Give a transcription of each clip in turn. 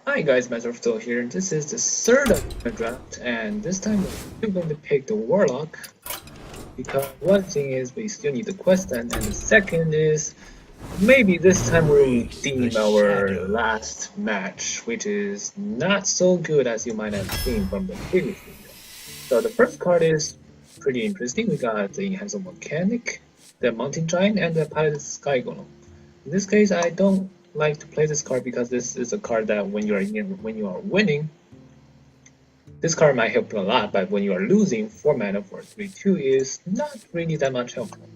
Hi guys, Master here. This is the third of my draft, and this time we're going to pick the Warlock because one thing is we still need the quest and the second is maybe this time we'll Embrace the redeem our shadows. last match, which is not so good as you might have seen from the previous video. So the first card is pretty interesting. We got the Handsome Volcanic, the Mountain Giant, and the Pilot Sky Golem. In this case, I don't like to play this card because this is a card that when you are winning, this card might help you a lot, but when you are losing, 4 mana for 3/2 is not really that much helpful.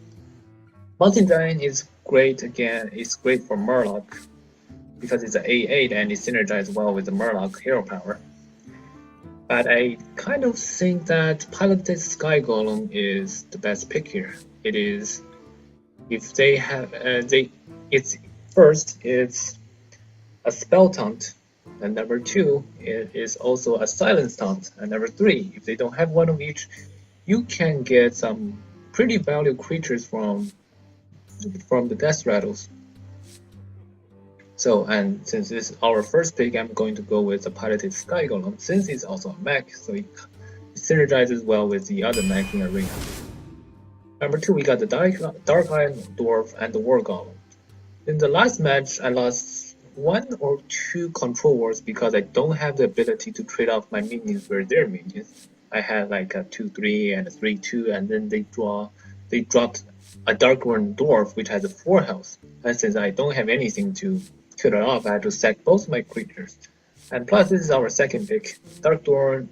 Mountain Giant is great again, it's great for Murloc because it's an 8/8 and it synergizes well with the Murloc hero power. But I kind of think that Piloted Sky Golem is the best pick here. It is, if they have, it's first, it's a spell taunt, and number 2, it is also a silence taunt, and number 3, if they don't have one of each, you can get some pretty valuable creatures from the death rattles. So, and since this is our first pick, I'm going to go with the Piloted Sky Golem, since it's also a mech, so it synergizes well with the other mech in Arena. Number 2, we got the Dark Iron Dwarf and the War Golem. In the last match, I lost 1 or 2 control wars because I don't have the ability to trade off my minions with their minions. I had like a 2/3 and a 3/2, and then they dropped a Dark Iron Dwarf which has a 4 health. And since I don't have anything to kill it off, I had to sack both my creatures. And plus, this is our second pick. Dark Iron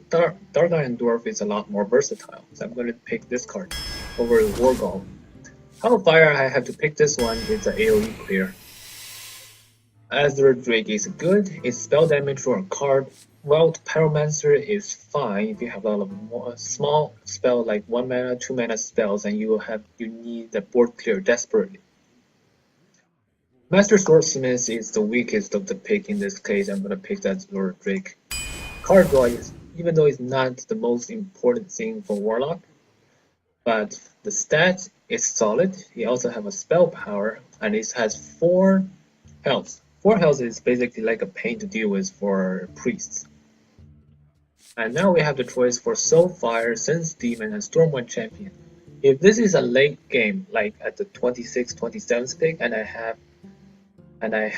Dwarf is a lot more versatile, so I'm going to pick this card over the War Golem. Hellfire, I have to pick this one, it's an AoE clear. Azure Drake is good, its spell damage for a card, while Pyromancer is fine if you have a lot of small spell like 1 mana, 2 mana spells and you need the board clear desperately. Master Swordsmith is the weakest of the pick in this case. I'm gonna pick that Azure Drake. Card draw is, even though it's not the most important thing for Warlock, but the stats is solid. He also have a spell power and it has 4 health. 4 health is basically like a pain to deal with for priests. And now we have the choice for Soulfire, Sense Demon, and Stormwind Champion. If this is a late game, like at the 26th, 27th pick, and I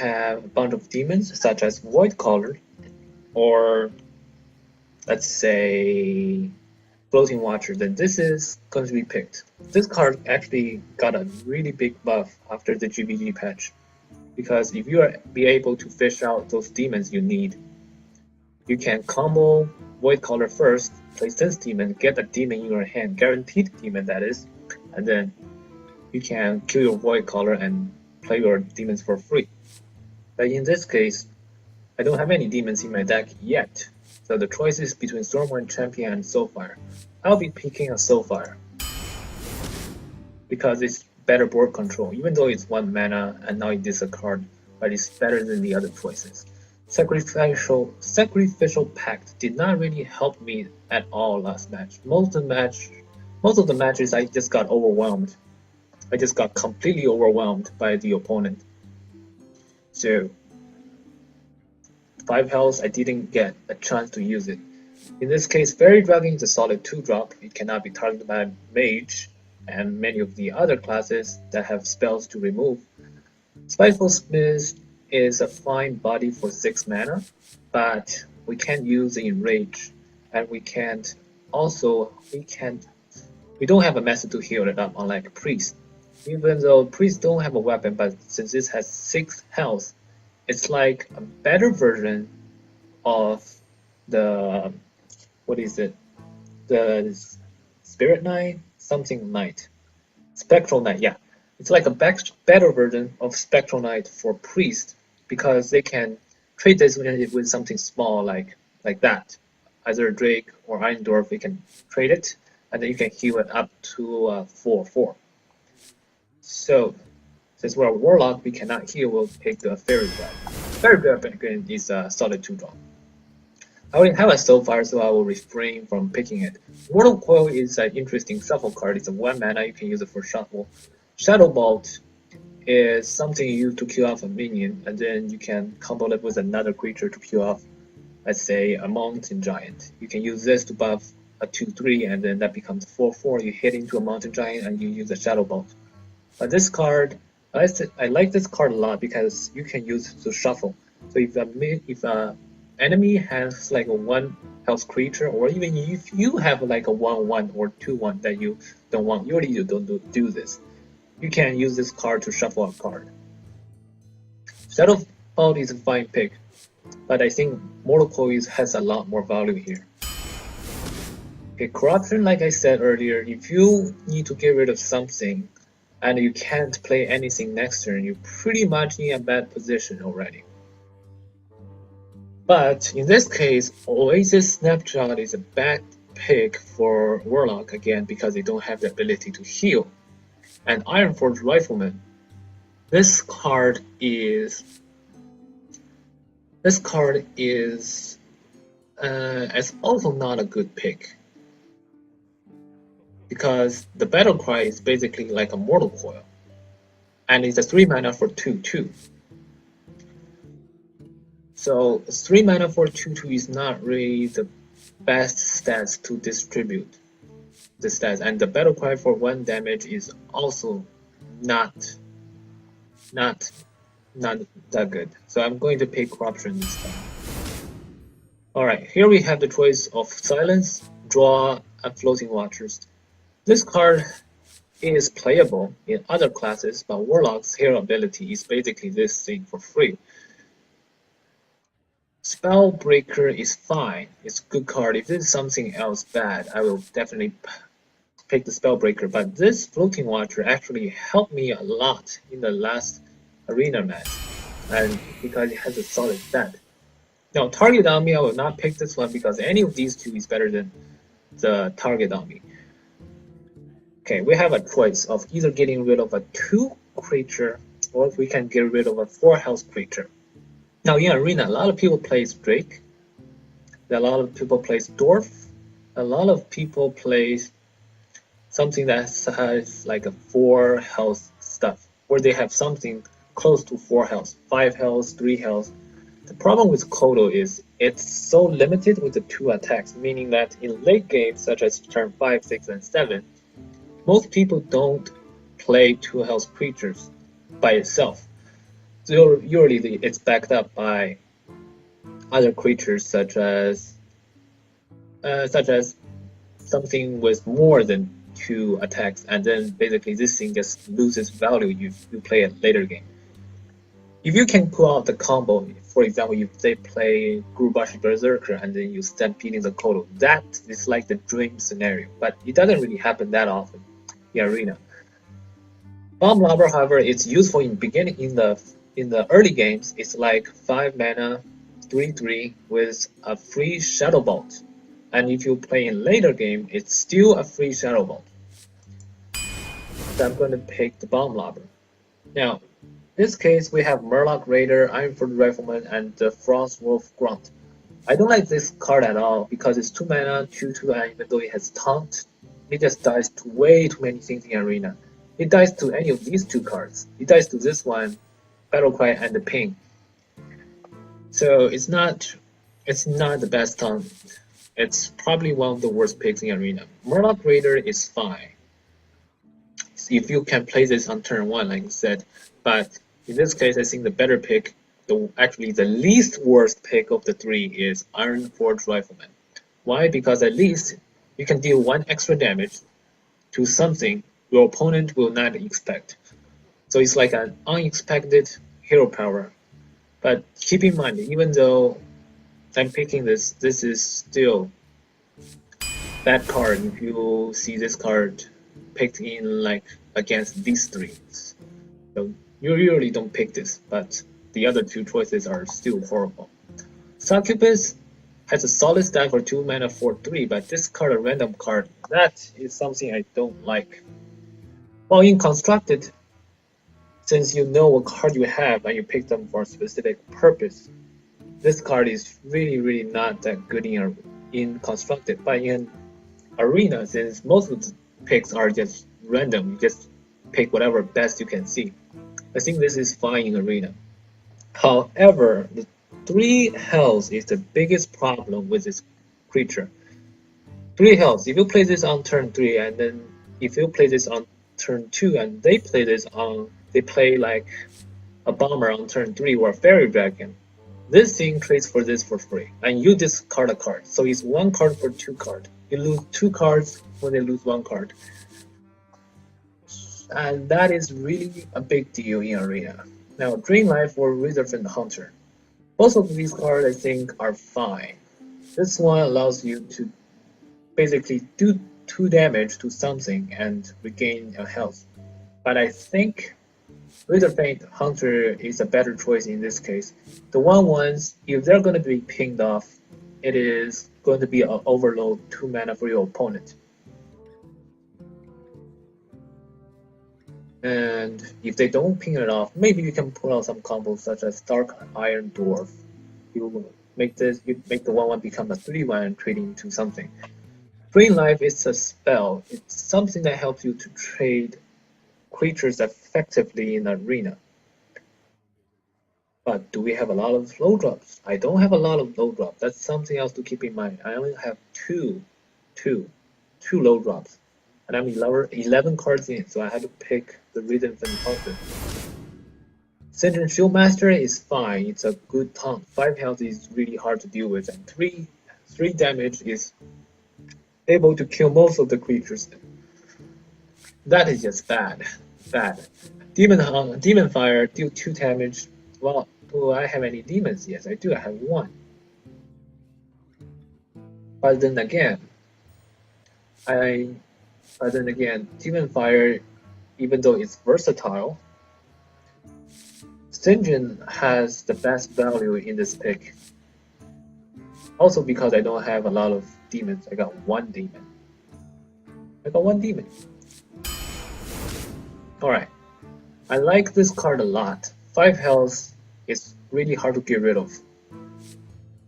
have a bunch of demons such as Voidcaller, or let's say Floating Watcher, then this is going to be picked. This card actually got a really big buff after the GvG patch, because if you are be able to fish out those demons you need, you can combo Voidcaller first, play Sense Demon, get a demon in your hand, guaranteed demon that is, and then you can kill your Voidcaller and play your demons for free. But in this case, I don't have any demons in my deck yet, so the choice is between Stormwind Champion and Soulfire. I'll be picking a Soulfire because it's better board control, even though it's 1 mana and now it is a card, but it's better than the other choices. Sacrificial Pact did not really help me at all last match. Most of the matches I just got overwhelmed. I just got completely overwhelmed by the opponent. So 5 health, I didn't get a chance to use it. In this case, Fairy Dragon is a solid 2-drop. It cannot be targeted by Mage and many of the other classes that have spells to remove. Spiteful Smith is a fine body for 6 mana, but we can't use it in Rage, and we don't have a method to heal it up, unlike Priest. Even though Priest don't have a weapon, but since it has 6 health, it's like a better version of the, what is it? The Spirit Knight? Something Knight. Spectral Knight, yeah. It's like a better version of Spectral Knight for Priest, because they can trade this with something small like that. Either Drake or Iron Dwarf, you can trade it, and then you can heal it up to 4/4. So, since we're a Warlock, we cannot heal, we'll pick the Fairy Dragon. Fairy Dragon is a solid 2-drop. I already have a Soulfire, so I will refrain from picking it. Mortal Coil is an interesting shuffle card. It's a 1 mana, you can use it for shuffle. Shadow Bolt is something you use to kill off a minion, and then you can combo it with another creature to kill off let's say a mountain giant. You can use this to buff a 2/3, and then that becomes 4/4. You hit into a mountain giant and you use a shadow bolt. But this card, I like this card a lot because you can use it to shuffle. So if a enemy has like a 1 health creature, or even if you have like a 1/1 or 2/1 that you don't want, usually you don't do this. You can use this card to shuffle a card. Shadow Bolt is a fine pick, but I think Mortal Coil has a lot more value here. Okay, Corruption, like I said earlier, if you need to get rid of something and you can't play anything next turn, you're pretty much in a bad position already. But in this case, Oasis Snapshot is a bad pick for Warlock again because they don't have the ability to heal. And Ironforge Rifleman, this card is it's also not a good pick because the battle cry is basically like a Mortal Coil, and it's a 3 mana for 2/2. So 3 mana for 2/2 is not really the best stats to distribute the stats, and the battle cry for 1 damage is also not that good. So I'm going to pick Corruption this time. Alright, here we have the choice of Silence, Draw, and Floating Watchers. This card is playable in other classes, but Warlock's hero ability is basically this thing for free. Spellbreaker is fine, it's a good card. If there's something else bad, I will definitely pick the Spellbreaker, but this Floating Watcher actually helped me a lot in the last arena match, and because it has a solid stat. Now, Target on me, I will not pick this one because any of these two is better than the Target on me. Okay, we have a choice of either getting rid of a 2 creature, or if we can get rid of a 4 health creature. Now in Arena, a lot of people plays Drake, a lot of people plays Dwarf, a lot of people plays something that has like a 4 health stuff, where they have something close to 4 health, 5 health, 3 health. The problem with Kodo is it's so limited with the 2 attacks, meaning that in late games such as turn 5, 6, and 7, most people don't play 2 health creatures by itself. So usually it's backed up by other creatures such as something with more than 2 attacks, and then basically this thing just loses value if you play it later game. If you can pull out the combo, for example, if they play Gurubashi Berserker and then you start beating the Kodo, that is like the dream scenario, but it doesn't really happen that often in Arena. Bomb Lobber, however, it's useful in beginning in the early games. It's like 5 mana, 3/3 with a free Shadow Bolt, and if you play in later game, it's still a free Shadow Bolt. So I'm going to pick the Bomb Lobber. Now, in this case, we have Murloc Raider, Ironforge Rifleman, and the Frost Wolf Grunt. I don't like this card at all because it's 2 mana, 2/2, and even though it has Taunt, it just dies to way too many things in Arena. It dies to any of these 2 cards. It dies to this one, Battle Cry, and the Ping. So it's not the best taunt. It's probably one of the worst picks in Arena. Murloc Raider is fine if you can play this on turn 1, like I said, but in this case, I think the better pick, actually the least worst pick of the 3 is Ironforge Rifleman. Why? Because at least you can deal 1 extra damage to something your opponent will not expect. So it's like an unexpected hero power. But keep in mind, even though I'm picking this is still bad card if you see this card picked in like against these 3. So you usually don't pick this, but the other 2 choices are still horrible. Succubus has a solid stat for 2 mana 4/3, but this card, a random card, that is something I don't like. While in Constructed, since you know what card you have and you pick them for a specific purpose, this card is really not that good in Constructed. But in Arena, since most of the picks are just random, you just pick whatever best you can see. I think this is fine in Arena. However, 3 health is the biggest problem with this creature. 3 health. If you play this on turn 3 and then if you play this on turn 2 and they play like a bomber on turn 3 or a fairy dragon, this thing trades for this for free and you discard a card. So it's 1 card for 2 cards. You lose 2 cards when they lose 1 card. And that is really a big deal in Arena. Now, Dream Life or Reserve and Hunter. Both of these cards I think are fine. This one allows you to basically do 2 damage to something and regain a health. But I think Witherfaint Hunter is a better choice in this case. The 1/1s, if they're going to be pinged off, it is going to be an overload 2 mana for your opponent. And if they don't ping it off, maybe you can pull out some combos such as Dark Iron Dwarf. You make the 1/1 become a 3/1 and trade into something. Green Life is a spell. It's something that helps you to trade creatures effectively in Arena. But do we have a lot of low drops? I don't have a lot of low drops. That's something else to keep in mind. I only have two low drops. And I'm 11 cards in, so I had to pick the Rhythm and Hunter. Syndrome Shieldmaster is fine. It's a good taunt. 5 health is really hard to deal with, and 3 damage is able to kill most of the creatures. That is just bad. Demon Fire deal 2 damage. Well, do I have any demons? Yes, I do. I have 1. But then again, Demon Fire, even though it's versatile, Stringent has the best value in this pick. Also because I don't have a lot of demons, I got 1 demon. Alright, I like this card a lot. 5 health is really hard to get rid of.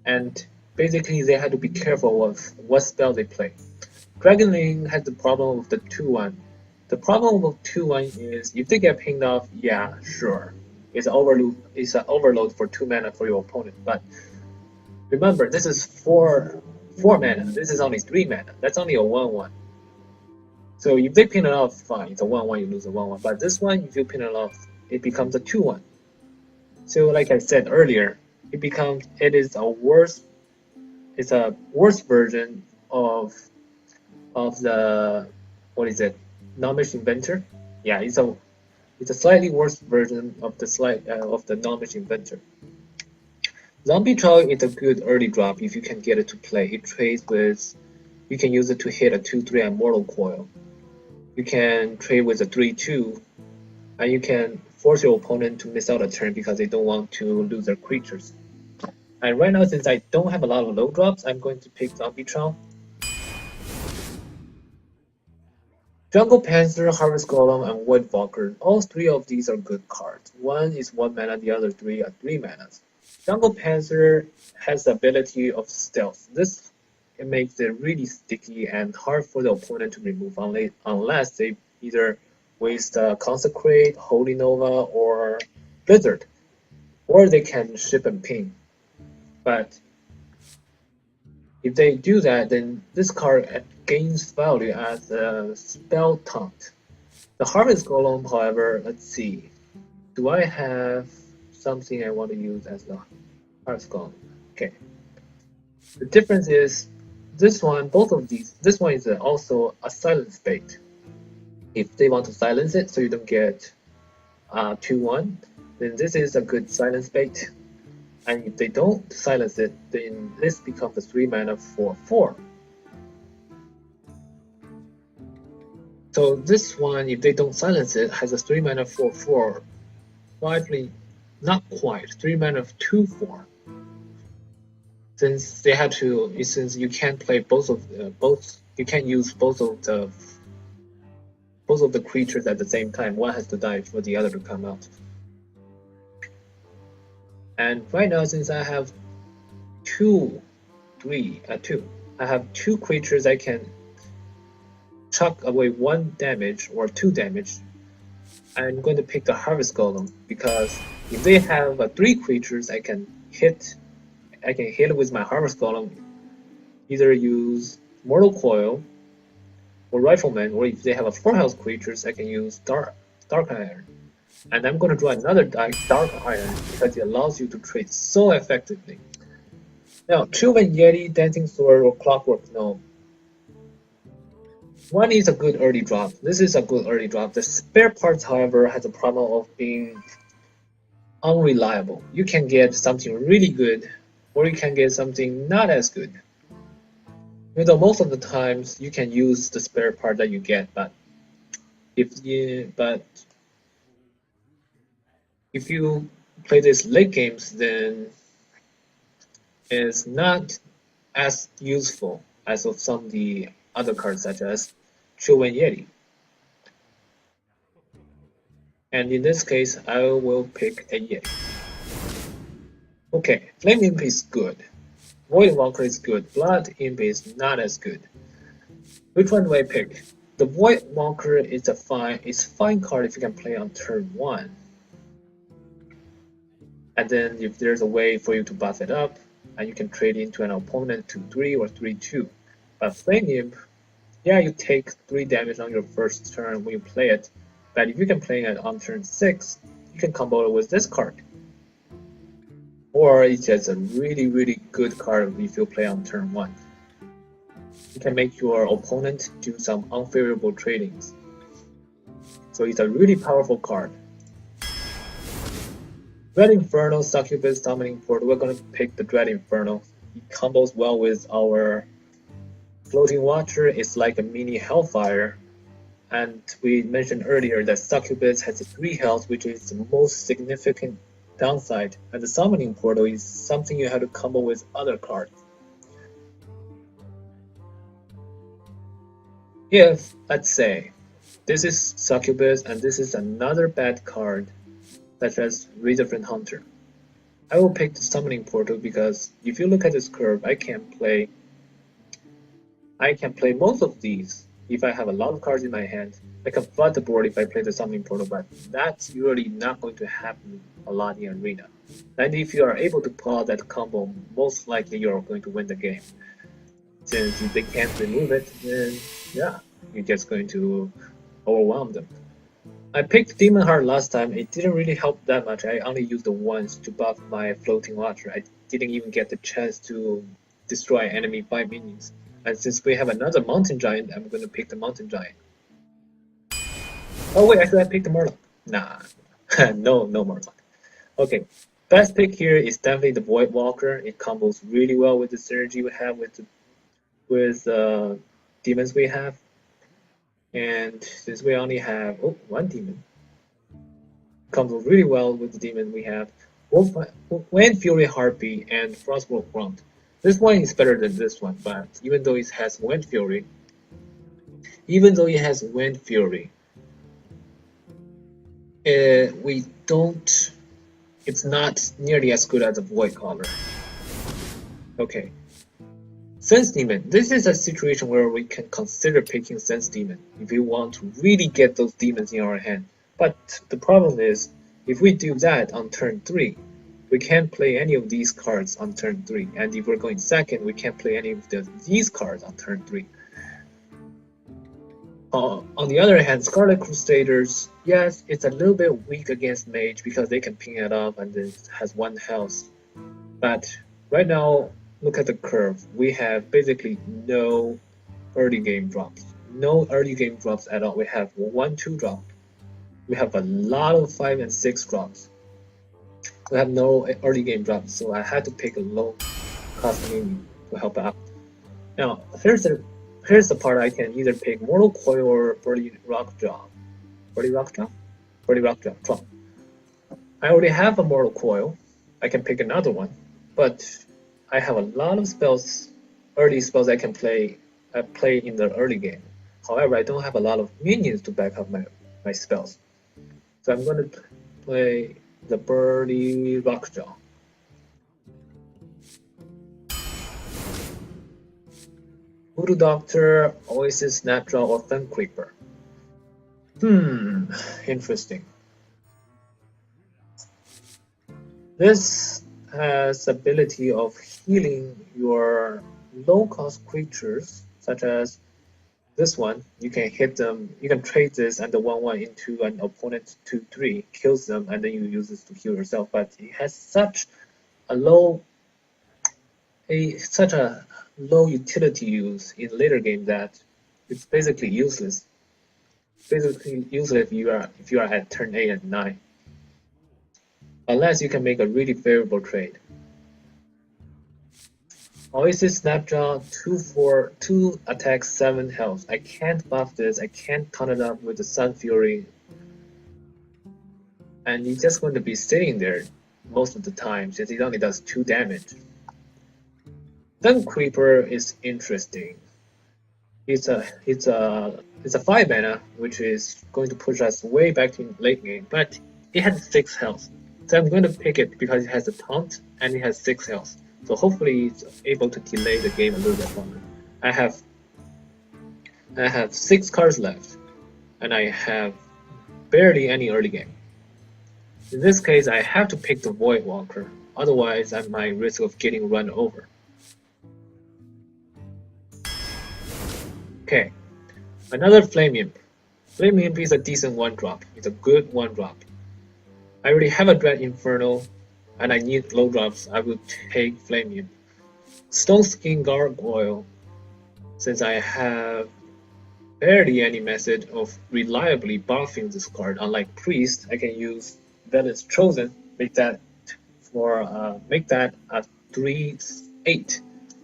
And basically they had to be careful of what spell they play. Dragonling has the problem with the 2/1. The problem with 2/1 is if they get pinged off, yeah, sure. It's an overload for 2 mana for your opponent. But remember, this is 4 mana. This is only 3 mana. That's only a 1/1. So if they pin it off, fine. It's a 1/1, you lose a 1/1. But this one, if you pin it off, it becomes a 2/1. So like I said earlier, it's a worse version of the Nomish Inventor. Yeah, it's a slightly worse version of the Nomish Inventor. Zombie Troll is a good early drop if you can get it to play. It trades with, you can use it to hit a 2/3 and Mortal Coil. You can trade with a 3/2, and you can force your opponent to miss out a turn because they don't want to lose their creatures. And right now, since I don't have a lot of low drops, I'm going to pick Zombie Troll. Jungle Panther, Harvest Golem, and Woodwalker. All 3 of these are good cards. One is 1 mana, the other 3 are 3 manas. Jungle Panther has the ability of stealth. It makes it really sticky and hard for the opponent to remove unless they either waste Consecrate, Holy Nova, or Blizzard. Or they can ship and ping. But if they do that, then this card gains value as a spell taunt. The Harvest Golem, however, let's see. Do I have something I want to use as the Harvest Golem? Okay. The difference is this one is also a silence bait. If they want to silence it so you don't get 2/1, then this is a good silence bait. And if they don't silence it, then this becomes a 3 mana 4/4. So this one, if they don't silence it, has a 3 mana 4/4. Slightly, not quite, 3 mana 2/4. Since you can't play you can't use both of the creatures at the same time. One has to die for the other to come out. And right now, since I have I have 2 creatures I can chuck away 1 damage or 2 damage. I'm going to pick the Harvest Golem because if they have 3 creatures, I can hit I can hit it with my Harvest Golem, either use Mortal Coil or Rifleman, or if they have a 4 health creatures, I can use Dark Iron. And I'm gonna draw another Dark Iron because it allows you to trade so effectively. Now, Children Yeti, Dancing Sword, or Clockwork Gnome. One is a good early drop. This is a good early drop. The spare parts, however, has a problem of being unreliable. You can get something really good, or you can get something not as good. Even though most of the times you can use the spare part that you get, but if you play this late games, then it's not as useful as of some of the other cards such as Children Yeti. And in this case, I will pick a Yeti. Okay, Flame Imp is good. Void Walker is good. Blood Imp is not as good. Which one do I pick? The Void Walker is a fine card if you can play on turn 1. And then if there's a way for you to buff it up, and you can trade into an opponent 2-3 or 3-2. But Flame Imp, yeah, you take 3 damage on your first turn when you play it, but if you can play it on turn 6, you can combo it with this card. Or it's just a really good card if you play on turn 1. You can make your opponent do some unfavorable tradings. So it's a really powerful card. Dread Inferno, Succubus, Summoning Portal. We're going to pick the Dread Inferno. It combos well with our Floating Watcher. It's like a mini Hellfire. And we mentioned earlier that Succubus has 3 health, which is the most significant downside. And the Summoning Portal is something you have to combo with other cards. If, let's say, this is Succubus and this is another bad card, such as Razorfin Hunter, I will pick the Summoning Portal because if you look at this curve, I can play most of these if I have a lot of cards in my hand. I can flood the board if I play the Summoning Portal, but that's usually not going to happen a lot in Arena. And if you are able to pull out that combo, most likely you're going to win the game. Since if they can't remove it, then yeah, you're just going to overwhelm them. I picked Demon Heart last time. It didn't really help that much. I only used it once to buff my Floating Watcher. I didn't even get the chance to destroy enemy 5 minions. And since we have another Mountain Giant, I'm going to pick the Mountain Giant. Oh wait, actually I picked the Murloc. Nah, no Murloc. Okay, best pick here is definitely the Void Walker. It combos really well with the synergy we have with demons we have. And since we only have one demon, combos really well with the demon we have. Wind Fury Harpy and Frostbolt Grunt. This one is better than this one, but even though it has Wind Fury, it's not nearly as good as a Void Caller. Okay. Sense Demon. This is a situation where we can consider picking Sense Demon if we want to really get those demons in our hand. But the problem is, if we do that on turn 3, we can't play any of these cards on turn 3. And if we're going second, we can't play any of these cards on turn 3. On the other hand, Scarlet Crusaders, yes, it's a little bit weak against Mage because they can ping it up and it has 1 health. But right now, look at the curve. We have basically no early game drops. No early game drops at all. We have 1-2 drop. We have a lot of 5 and 6 drops. We have no early game drops, so I had to pick a low cost minion to help out. Now, here's the part I can either pick Mortal Coil or Birdie Rockjaw. Trump. I already have a Mortal Coil. I can pick another one, but I have a lot of spells, early spells I can play in the early game. However, I don't have a lot of minions to back up my spells. So I'm going to play the Birdie Rockjaw. Voodoo Doctor, Oasis Snapjaw, or Fen Creeper. Interesting. This has ability of healing your low-cost creatures, such as this one. You can hit them, you can trade this and the 1/1 into an opponent 2/3, kills them, and then you use this to heal yourself. But it has such a such a low utility use in later game that it's basically useless. Basically useless if you are at turn 8 and 9. Unless you can make a really favorable trade. Oasis Snapjaw 2 attack 7 health. I can't buff this, I can't turn it up with the Sun Fury. And it's just going to be sitting there most of the time since it only does 2 damage. Sun Creeper is interesting. It's a 5 mana, which is going to push us way back in late game, but it has 6 health. So I'm going to pick it because it has a taunt and it has 6 health. So hopefully it's able to delay the game a little bit longer. I have 6 cards left, and I have barely any early game. In this case, I have to pick the Void Walker, otherwise I might risk of getting run over. Okay, another Flame Imp. Flame Imp is a decent 1-drop. It's a good 1-drop. I already have a Dread Inferno, and I need low drops. I will take Flame Imp. Stone Skin Gargoyle, since I have barely any method of reliably buffing this card. Unlike Priest, I can use Velen's Chosen, make that a 3/8.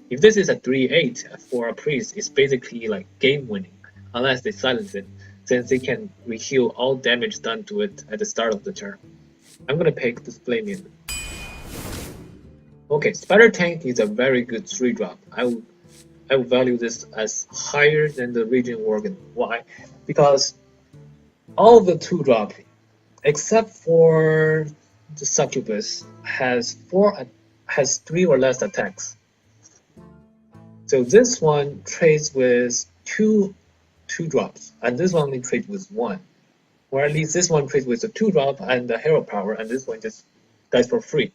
If this is a 3/8 for a Priest, it's basically like game winning, unless they silence it, since they can reheal all damage done to it at the start of the turn. I'm gonna pick this Flame Imp. Okay, Spider Tank is a very good 3-drop. I would value this as higher than the Raging Organ. Why? Because all of the 2-drop, except for the Succubus, has 3 or less attacks. So this one trades with 2 drops, and this one only trades with 1. Or at least this one trades with a 2-drop and the Hero Power, and this one just dies for free.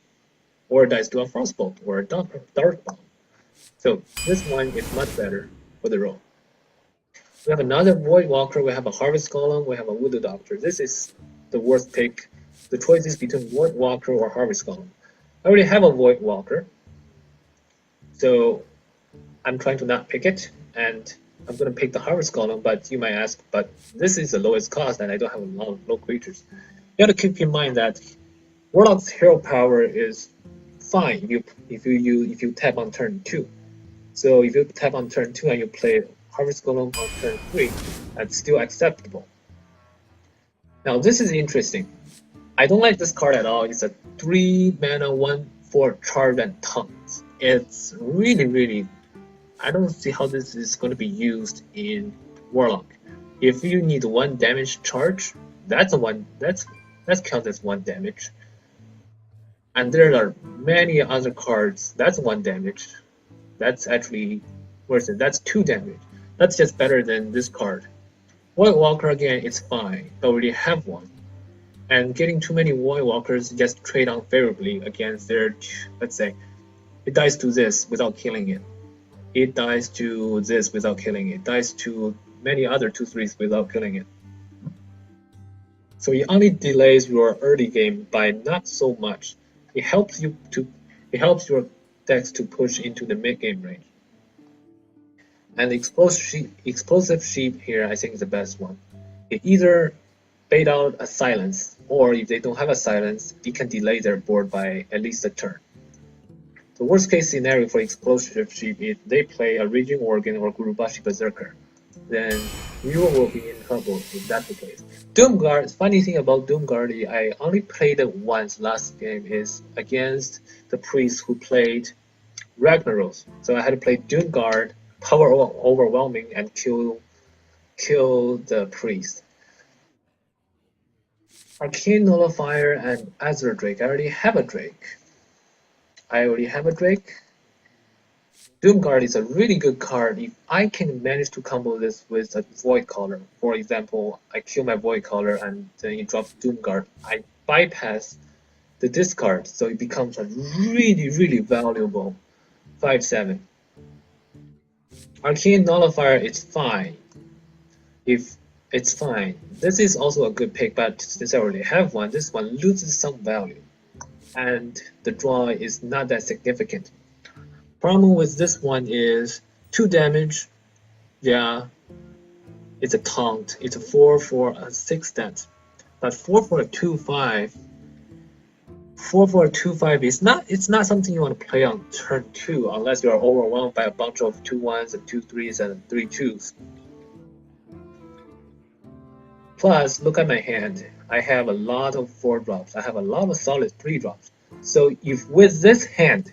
Or dies to a Frostbolt or a Dark Bomb. So this one is much better for the role. We have another Void Walker, we have a Harvest Golem, we have a Voodoo Doctor. This is the worst pick. The choice is between Void Walker or Harvest Golem. I already have a Void Walker, so I'm trying to not pick it, and I'm going to pick the Harvest Golem, but you might ask, but this is the lowest cost and I don't have a lot of low creatures. You have to keep in mind that Warlock's Hero Power is fine if you tap on turn 2. So if you tap on turn 2 and you play Harvest Golem on turn 3, that's still acceptable. Now this is interesting. I don't like this card at all. It's a 3 mana 1/4 charge and taunt. It's really, I don't see how this is going to be used in Warlock. If you need 1 damage charge, that's counts as 1 damage. And there are many other cards that's 1 damage. That's actually worse. That's 2 damage. That's just better than this card. Void Walker again is fine. I already have one. And getting too many Void Walkers just trade unfavorably against their, let's say, it dies to this without killing it. It dies to this without killing it. It dies to many other 2/3s without killing it. So it only delays your early game by not so much. It helps your decks to push into the mid-game range. And the explosive sheep here, I think, is the best one. It either bait out a silence, or if they don't have a silence, it can delay their board by at least a turn. The worst case scenario for explosive sheep is they play a Raging Organ or Gurubashi Berserker. Then you will be in trouble if that's the case. Doomguard, funny thing about Doomguard, I only played it once last game, is against the priest who played Ragnaros. So I had to play Doomguard, power overwhelming, and kill the priest. Arcane Nullifier and Azure Drake. I already have a Drake. Doomguard is a really good card if I can manage to combo this with a Void Caller. For example, I kill my Void Caller and then it drops Doomguard. I bypass the discard, so it becomes a really valuable 5/7. Arcane Nullifier is fine. If it's fine. This is also a good pick, but since I already have one, this one loses some value. And the draw is not that significant. Problem with this one is 2 damage. Yeah, it's a taunt. It's a 4 for a 6 stat. But 4 for a 2/5. 4 for a 2/5 is not. It's not something you want to play on turn 2 unless you are overwhelmed by a bunch of 2/1s and 2/3s and 3/2s. Plus, look at my hand. I have a lot of 4 drops. I have a lot of solid 3 drops. So if with this hand,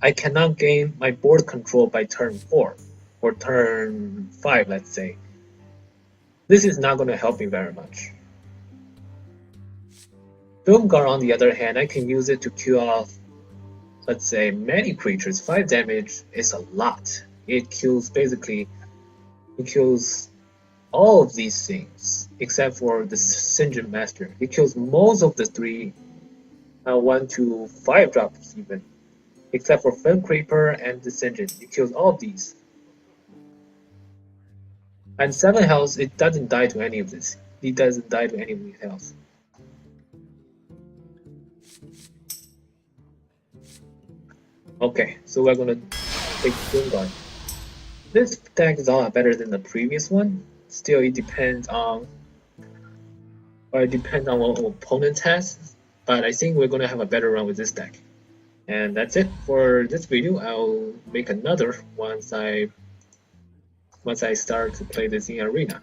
I cannot gain my board control by turn 4 or turn 5, let's say, this is not going to help me very much. Doomguard, on the other hand, I can use it to kill off, let's say, many creatures. 5 damage is a lot. It kills all of these things, except for the Sinjin Master. It kills most of the 3, 1 to 5 drops even, except for Film Creeper and the Sinjin. It kills all of these. And 7 health, it doesn't die to any of this. It doesn't die to any of these health. Okay, so we're gonna take Doomguard. This deck is a lot better than the previous one. Still, it depends on what opponent has. But I think we're gonna have a better run with this deck. And that's it for this video. I'll make another once I start to play this in Arena.